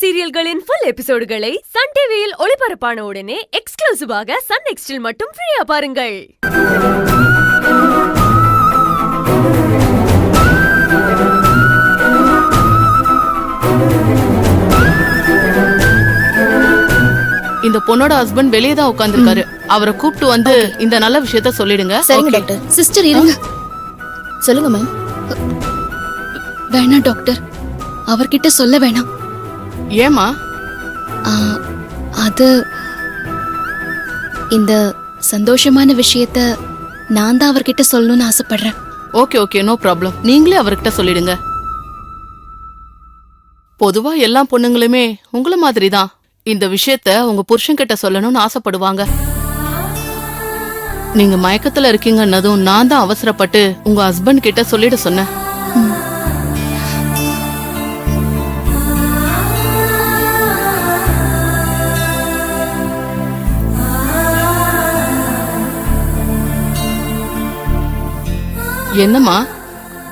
சீரியல்களின் full எபிசோடுகளை Sun டிவியில் ஒளிபரப்பான உடனே எக்ஸ்க்ளூசிவாக சன் நெக்ஸ்டில் மட்டும் ஃப்ரீயா பாருங்கள். இந்த பொண்ணோட ஹஸ்பண்ட் வெளியே தான் உட்கார்ந்திருக்காரு. அவரை கூப்பிட்டு வந்து இந்த நல்ல விஷயத்த சொல்லிடுங்க. சரிங்க டாக்டர். சிஸ்டர் இருங்க. சொல்லுங்க மேம். வேணாம் டாக்டர், அவர்கிட்ட சொல்ல வேணாம். ஏமா? அது இந்த சந்தோஷமான விஷயத்த நான் தான் அவர்கிட்ட சொல்லணும்னு ஆசைப்படுறேன். Okay okay, no problem. நீங்களே அவர்கிட்ட சொல்லிடுங்க. பொதுவா எல்லா பொண்ணுங்களுமே உங்கள மாதிரி தான் இந்த விஷயத்த உங்க புருஷன் கிட்ட சொல்லணும்னு ஆசைப்படுவாங்க. நீங்க மயக்கத்துல இருக்கீங்கன்னதும் நான் தான் அவசரப்பட்டு உங்க ஹஸ்பண்ட் கிட்ட சொல்லிட சொன்னேன். என்னம்மா,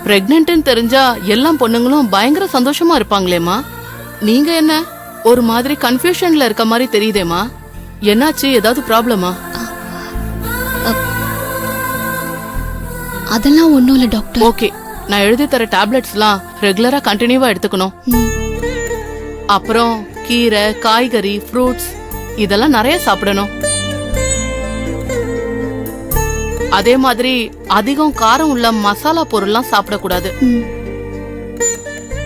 பிரெக்னன்ட்னு தெரிஞ்சா எல்லா பொண்ணுங்களும் பயங்கர சந்தோஷமா இருப்பாங்களேம்மா. நீங்க என்ன ஒரு மாதிரி கன்ஃபியூஷன்ல இருக்க மாதிரி தெரியுதேம்மா. என்னாச்சு? ஏதாவது ப்ராப்ளமா? அதெல்லாம் ஒண்ணும் இல்ல டாக்டர். ஓகே, நான் எழுதி தர டேப்லெட்ஸ்லாம் ரெகுலரா கண்டினியூவா எடுத்துக்கணும். அப்புறம் கீரை, காய்கறி, ஃப்ரூட்ஸ் இதெல்லாம் நிறைய சாப்பிடணும். அதே மாதிரி அதிகம் காரம் உள்ள மசாலா பொருள்லாம் சாப்பிடக்கூடாது.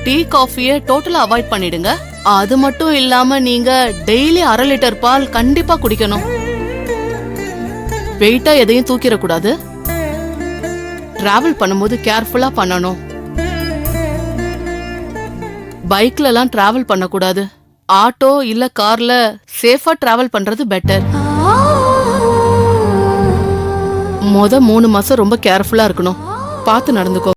டீ, காஃபியை டோட்டலா அவாய்ட் பண்ணிடுங்க. அது மட்டும் இல்லாம நீங்க டெய்லி 1/2 லிட்டர் பால் கண்டிப்பா குடிக்கணும். வெயிட்டா எதையும் தூக்கிடக்கூடாது. டிராவல் பண்ணும்போது கேர்ஃபுல்லா பண்ணணும். பைக்ல எல்லாம் டிராவல் பண்ணக்கூடாது. ஆட்டோ இல்ல கார்ல சேஃபா டிராவல் பண்றது பெட்டர். மொத 3 மாசம் ரொம்ப கேர்ஃபுல்லா இருக்கணும். பார்த்து நடந்துக்கோ.